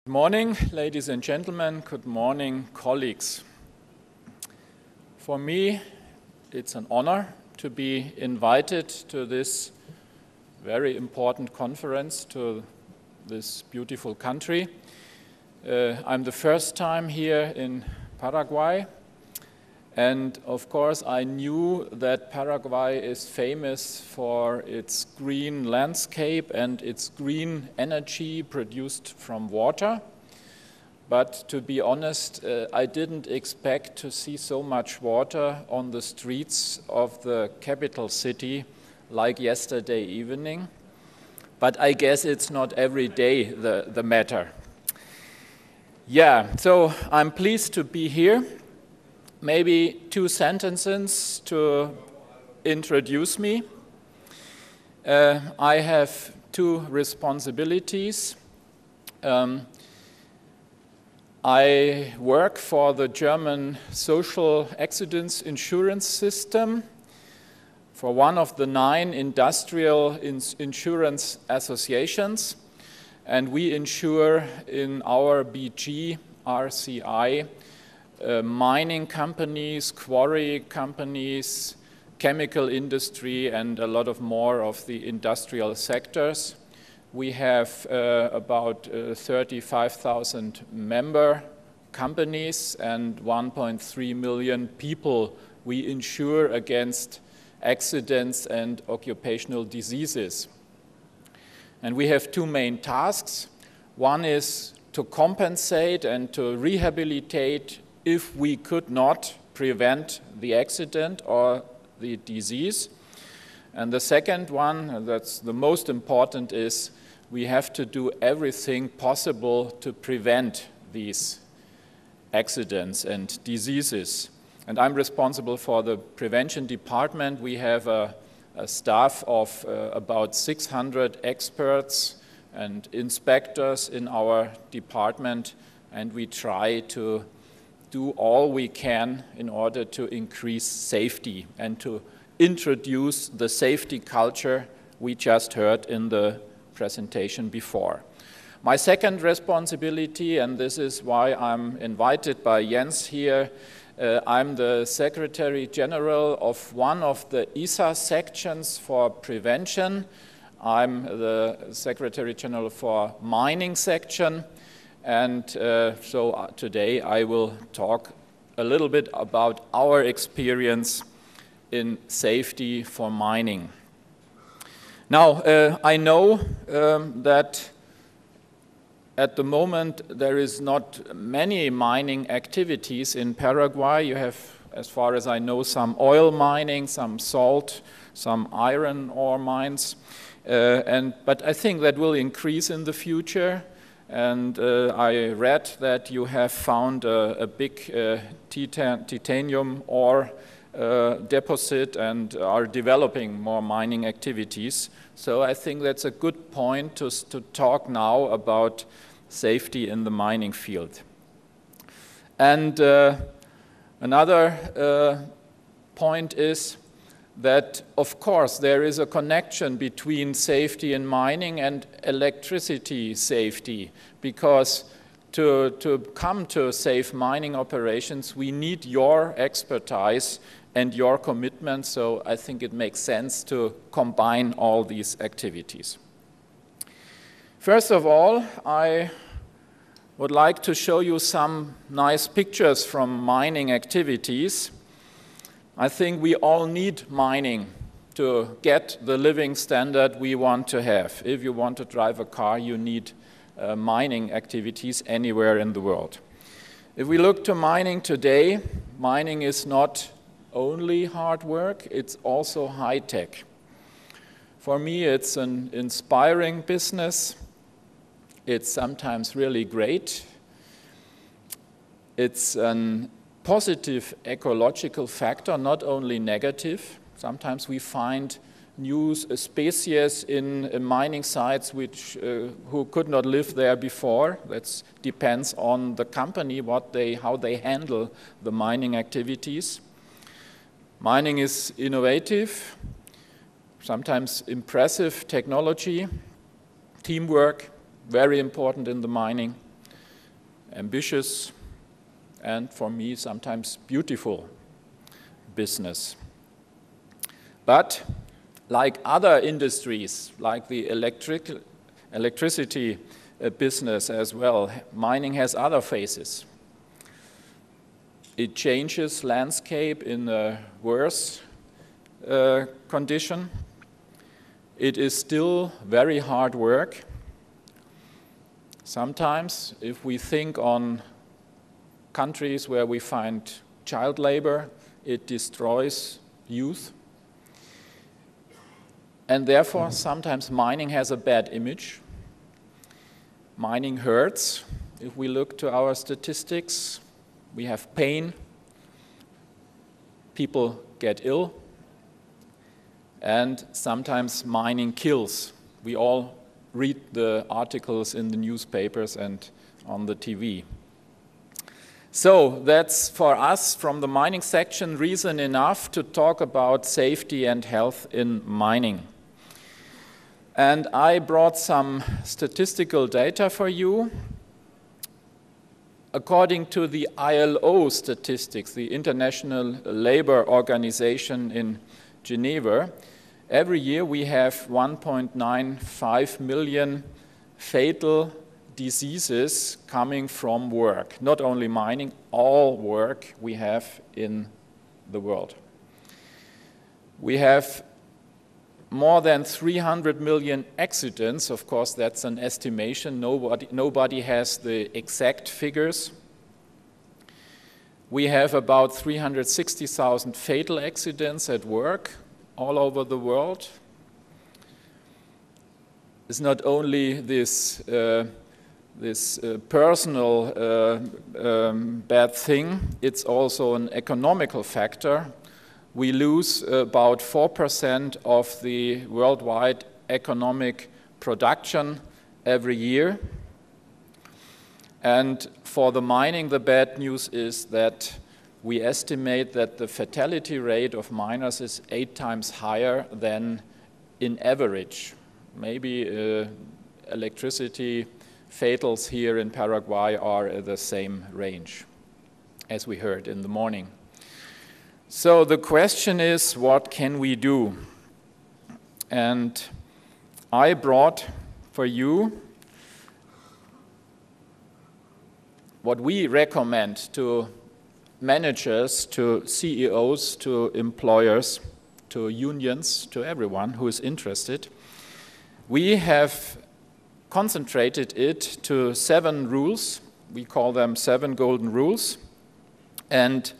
Good morning, ladies and gentlemen. Good morning, colleagues. For me, it's an honor to be invited to this very important conference to this beautiful country. I'm the first time here in Paraguay, and of course I knew that Paraguay is famous for its green landscape and its green energy produced from water. But to be honest, I didn't expect to see so much water on the streets of the capital city like yesterday evening. But I guess it's not every day the matter. Yeah, so I'm pleased to be here. Maybe two sentences to introduce me. I have two responsibilities. I work for the German social accidents insurance system, for one of the 9 industrial insurance associations, and we insure in our BG RCI mining companies, quarry companies, chemical industry, and a lot of more of the industrial sectors. We have about 35,000 member companies and 1.3 million people we insure against accidents and occupational diseases. And we have two main tasks. One is to compensate and to rehabilitate if we could not prevent the accident or the disease. And the second one, that's the most important, is we have to do everything possible to prevent these accidents and diseases. And I'm responsible for the prevention department. We have a staff of about 600 experts and inspectors in our department, and we try to do all we can in order to increase safety and to introduce the safety culture we just heard in the presentation before. My second responsibility, and this is why I'm invited by Jens here, I'm the Secretary General of one of the ISA sections for prevention. I'm the Secretary General for mining section. And so today I will talk a little bit about our experience in safety for mining. Now, I know that at the moment there is not many mining activities in Paraguay. You have, as far as I know, some oil mining, some salt, some iron ore mines. But I think that will increase in the future. And I read that you have found a big titanium ore deposit and are developing more mining activities. So I think that's a good point to talk now about safety in the mining field. And another point is that, of course, there is a connection between safety in mining and electricity safety, because to come to safe mining operations, we need your expertise and your commitment, so I think it makes sense to combine all these activities. First of all, I would like to show you some nice pictures from mining activities. I think we all need mining to get the living standard we want to have. If you want to drive a car, you need mining activities anywhere in the world. If we look to mining today, mining is not only hard work, it's also high tech. For me, it's an inspiring business. It's sometimes really great. It's a positive ecological factor, not only negative. Sometimes we find new species in mining sites who could not live there before. That depends on the company, how they handle the mining activities. Mining is innovative, sometimes impressive technology, teamwork, very important in the mining. ambitious and, for me, sometimes beautiful business. But like other industries, like the electricity business as well, mining has other phases. It changes landscape in a worse condition. It is still very hard work. Sometimes, if we think on countries where we find child labor, it destroys youth. And therefore, sometimes mining has a bad image. Mining hurts. If we look to our statistics, we have pain. People get ill. And sometimes mining kills. We all read the articles in the newspapers and on the TV. So that's, for us, from the mining section, reason enough to talk about safety and health in mining. And I brought some statistical data for you. According to the ILO statistics, the International Labor Organization in Geneva, every year we have 1.95 million fatal diseases coming from work. Not only mining, all work we have in the world. We have more than 300 million accidents. Of course, that's an estimation. Nobody has the exact figures. We have about 360,000 fatal accidents at work all over the world. It's not only this personal bad thing, it's also an economical factor. We lose about 4% of the worldwide economic production every year. And for the mining, the bad news is that we estimate that the fatality rate of miners is 8 times higher than in average. Maybe electricity fatals here in Paraguay are at the same range, as we heard in the morning. So the question is, what can we do? And I brought for you what we recommend to managers, to CEOs, to employers, to unions, to everyone who is interested. We have concentrated it to 7 rules. We call them 7 golden rules. And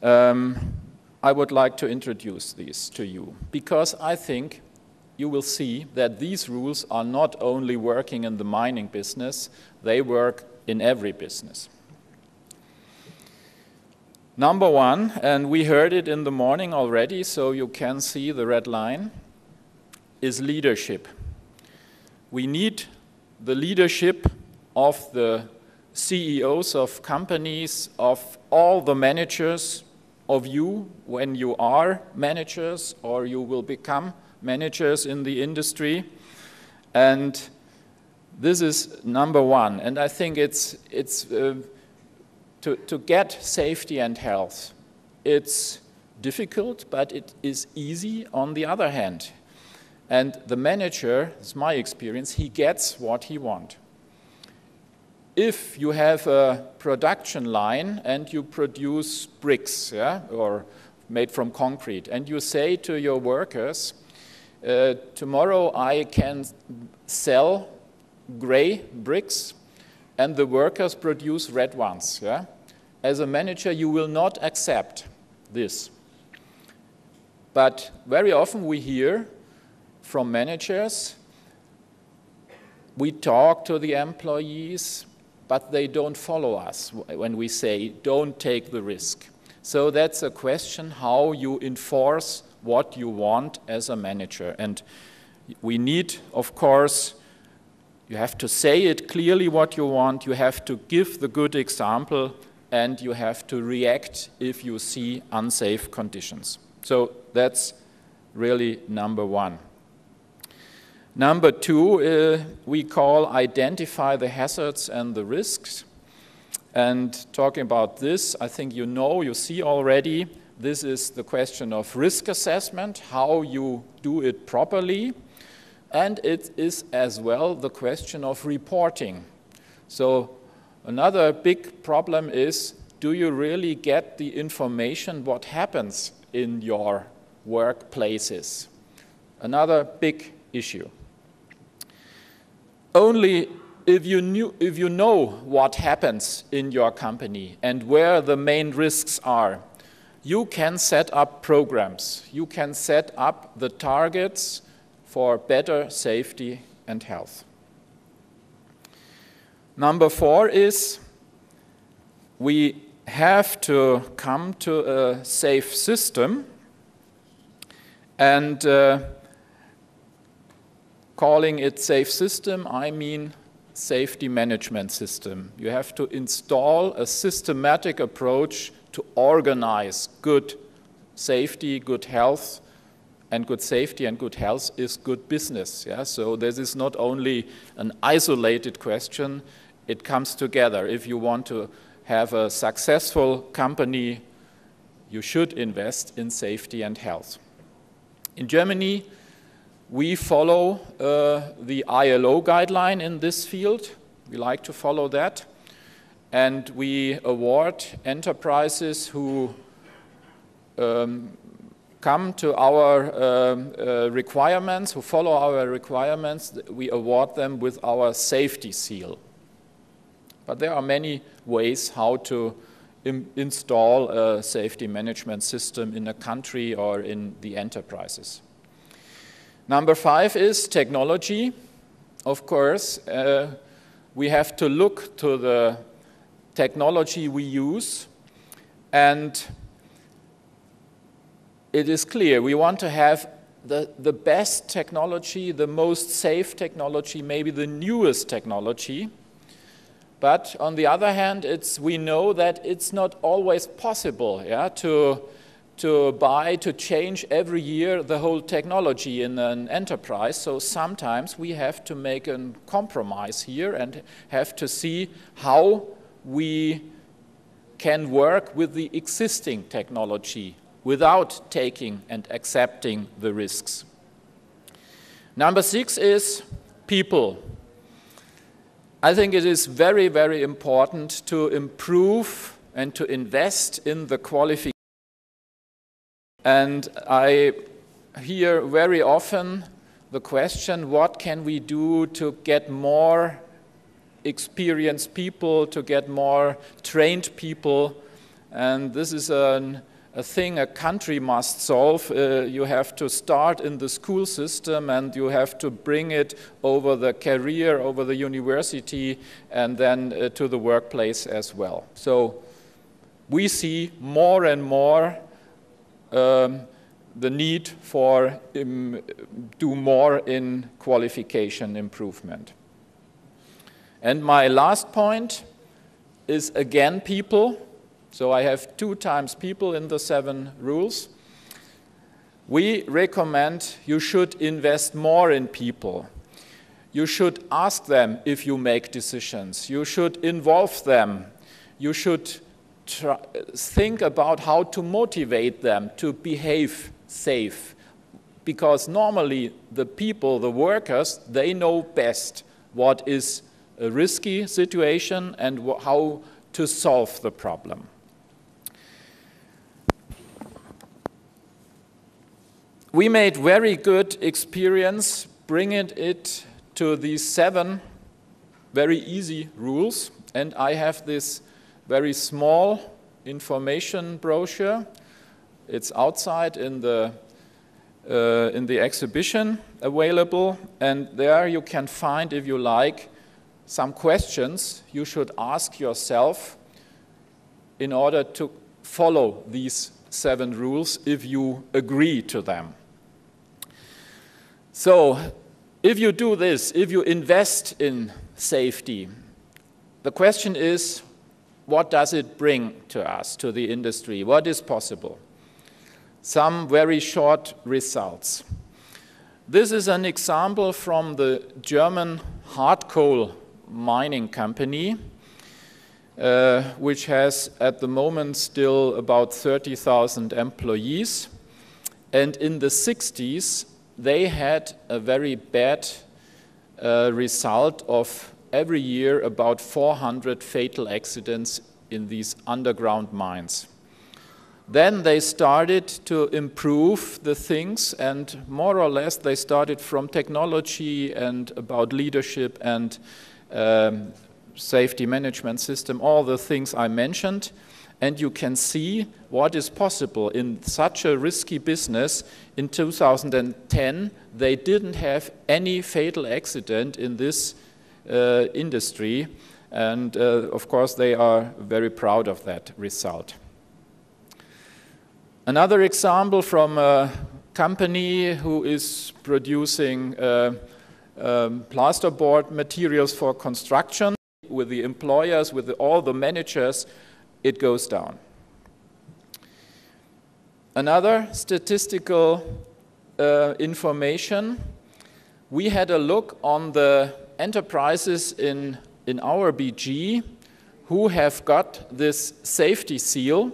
I would like to introduce these to you, because I think you will see that these rules are not only working in the mining business, they work in every business. Number 1, and we heard it in the morning already, so you can see the red line, is leadership. We need the leadership of the CEOs of companies, of all the managers, of you when you are managers or you will become managers in the industry. And this is number 1. And I think it's to get safety and health. It's difficult, but it is easy on the other hand. And the manager, it's my experience, he gets what he wants. If you have a production line and you produce bricks, or made from concrete, and you say to your workers, tomorrow I can sell gray bricks and the workers produce red ones. As a manager, you will not accept this. But very often we hear from managers, we talk to the employees, but they don't follow us when we say, don't take the risk. So that's a question how you enforce what you want as a manager. And we need, of course, you have to say it clearly what you want, you have to give the good example, and you have to react if you see unsafe conditions. So that's really number 1. Number 2, we call identify the hazards and the risks. And talking about this, I think you see already, this is the question of risk assessment, how you do it properly. And it is as well the question of reporting. So another big problem is, do you really get the information what happens in your workplaces? Another big issue. Only if you know what happens in your company and where the main risks are, you can set up programs. You can set up the targets for better safety and health. Number 4 is we have to come to a safe system, and calling it safe system, I mean safety management system. You have to install a systematic approach to organize good safety, good health, and good safety and good health is good business. Yeah? So this is not only an isolated question, it comes together. If you want to have a successful company, you should invest in safety and health. In Germany, we follow the ILO guideline in this field. We like to follow that. And we award enterprises who come to our requirements, who follow our requirements, we award them with our safety seal. But there are many ways how to install a safety management system in a country or in the enterprises. Number 5 is technology. Of course, we have to look to the technology we use, and it is clear we want to have the best technology, the most safe technology, maybe the newest technology. But on the other hand, we know that it's not always possible, yeah, to change every year the whole technology in an enterprise. So sometimes we have to make a compromise here and have to see how we can work with the existing technology without taking and accepting the risks. Number 6 is people. I think it is very, very important to improve and to invest in the qualification. And I hear very often the question, what can we do to get more experienced people, to get more trained people? And this is a thing a country must solve. You have to start in the school system and you have to bring it over the career, over the university, and then to the workplace as well. So we see more and more the need for do more in qualification improvement. And my last point is again people. So I have 2 times people in the 7 rules. We recommend you should invest more in people. You should ask them if you make decisions. You should involve them. You should think about how to motivate them to behave safe. Because normally the people, the workers, they know best what is a risky situation and how to solve the problem. We made very good experience bringing it to these 7 very easy rules, and I have this very small information brochure. It's outside in the exhibition available, and there you can find, if you like, some questions you should ask yourself in order to follow these 7 rules if you agree to them. So, if you do this, if you invest in safety, the question is, what does it bring to us, to the industry? What is possible? Some very short results. This is an example from the German hard coal mining company. which has at the moment still about 30,000 employees. And in the 60s, they had a very bad result of every year about 400 fatal accidents in these underground mines. Then they started to improve the things, and more or less they started from technology and about leadership and safety management system, all the things I mentioned. And you can see what is possible in such a risky business. In 2010, they didn't have any fatal accident in this industry. And of course, they are very proud of that result. Another example from a company who is producing plasterboard materials for construction. With the employers, with all the managers, it goes down. Another statistical information, we had a look on the enterprises in our BG who have got this safety seal,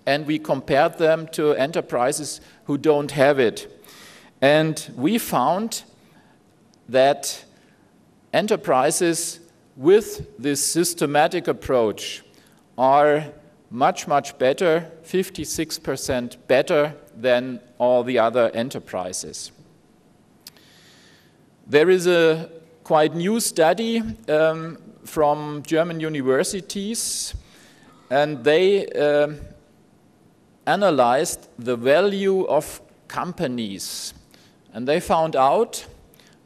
and we compared them to enterprises who don't have it. And we found that enterprises with this systematic approach are much, much better, 56% better than all the other enterprises. There is a quite new study from German universities, and they analyzed the value of companies. And they found out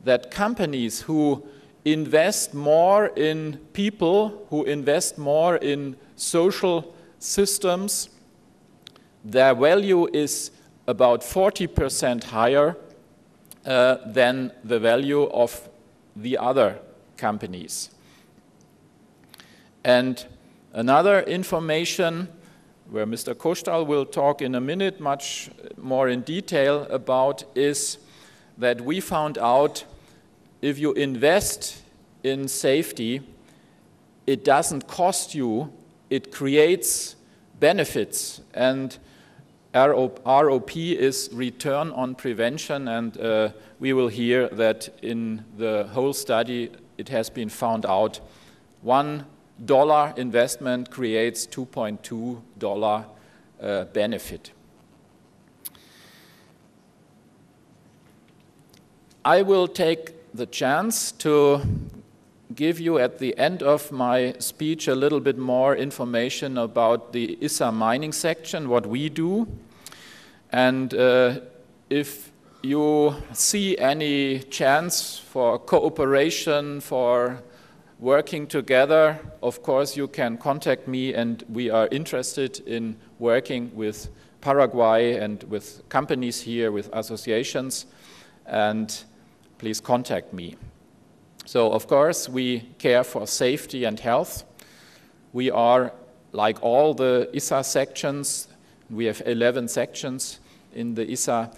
that companies who invest more in people, who invest more in social systems, their value is about 40% higher than the value of the other companies. And another information, where Mr. Kostal will talk in a minute much more in detail about, is that we found out if you invest in safety, it doesn't cost you, it creates benefits. And ROP is return on prevention, and we will hear that in the whole study it has been found out $1 investment creates $2.2 benefit. I will take the chance to give you at the end of my speech a little bit more information about the ISA mining section, what we do. And if you see any chance for cooperation, for working together, of course you can contact me, and we are interested in working with Paraguay and with companies here, with associations, and please contact me. So, of course, we care for safety and health. We are, like all the ISA sections, we have 11 sections in the ISA.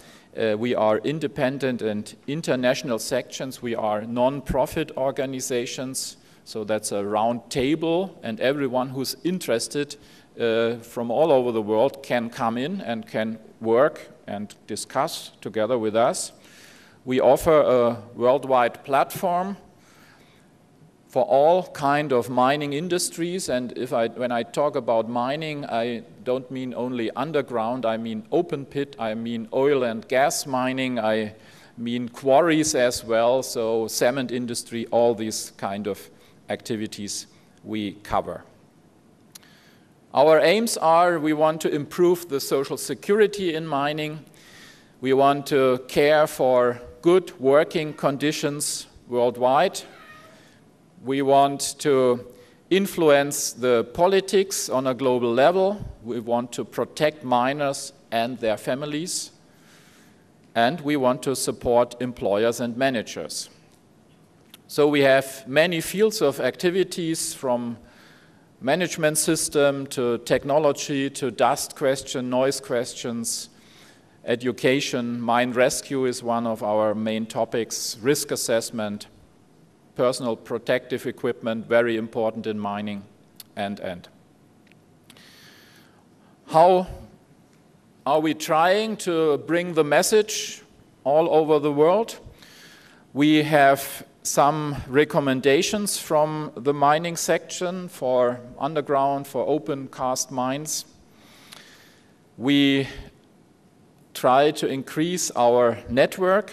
We are independent and international sections. We are non-profit organizations. So that's a round table, and everyone who's interested from all over the world can come in and can work and discuss together with us. We offer a worldwide platform for all kind of mining industries, and when I talk about mining, I don't mean only underground, I mean open pit, I mean oil and gas mining, I mean quarries as well, so cement industry, all these kind of activities we cover. Our aims are, we want to improve the social security in mining, we want to care for good working conditions worldwide. We want to influence the politics on a global level. We want to protect miners and their families. And we want to support employers and managers. So we have many fields of activities, from management system to technology to dust question, noise questions, education. Mine rescue is one of our main topics, risk assessment, personal protective equipment, very important in mining, end. How are we trying to bring the message all over the world? We have some recommendations from the mining section for underground, for open cast mines. We try to increase our network.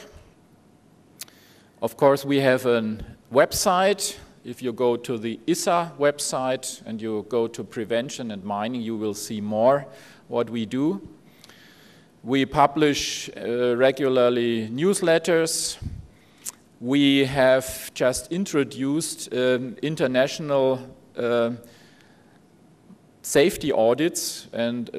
Of course, we have a website. If you go to the ISA website and you go to prevention and mining, you will see more what we do. We publish regularly newsletters. We have just introduced international safety audits, and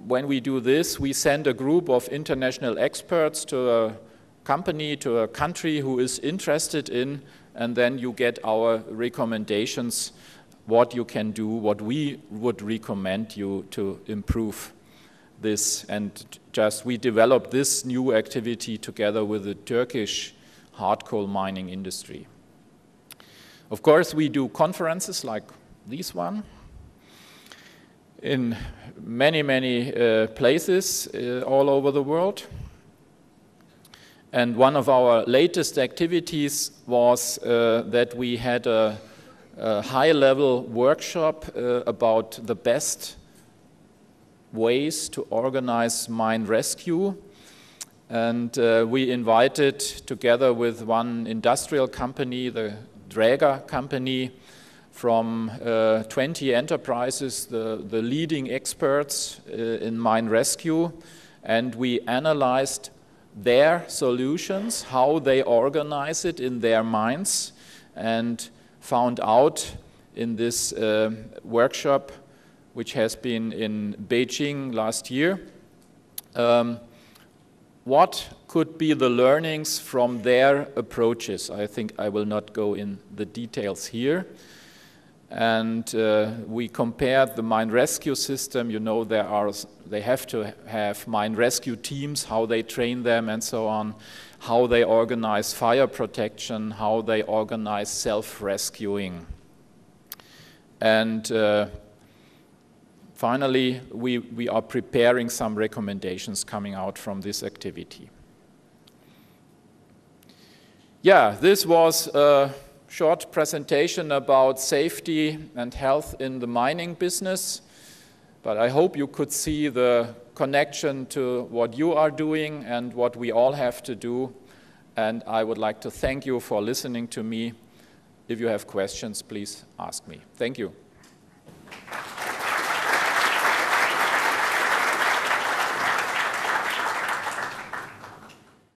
when we do this, we send a group of international experts to a company, to a country who is interested in, and then you get our recommendations, what you can do, what we would recommend you to improve this. And just we developed this new activity together with the Turkish hard coal mining industry. Of course, we do conferences like this one in many places all over the world. And one of our latest activities was that we had a high-level workshop about the best ways to organize mine rescue. And we invited, together with one industrial company, the Dräger company, from 20 enterprises, the leading experts in mine rescue, and we analyzed their solutions, how they organize it in their mines, and found out in this workshop, which has been in Beijing last year, what could be the learnings from their approaches. I think I will not go in the details here. And we compared the mine rescue system. You know, they have to have mine rescue teams, how they train them and so on, how they organize fire protection, how they organize self-rescuing. And finally, we are preparing some recommendations coming out from this activity. Yeah, this was a short presentation about safety and health in the mining business, but I hope you could see the connection to what you are doing and what we all have to do, and I would like to thank you for listening to me. If you have questions, please ask me. Thank you.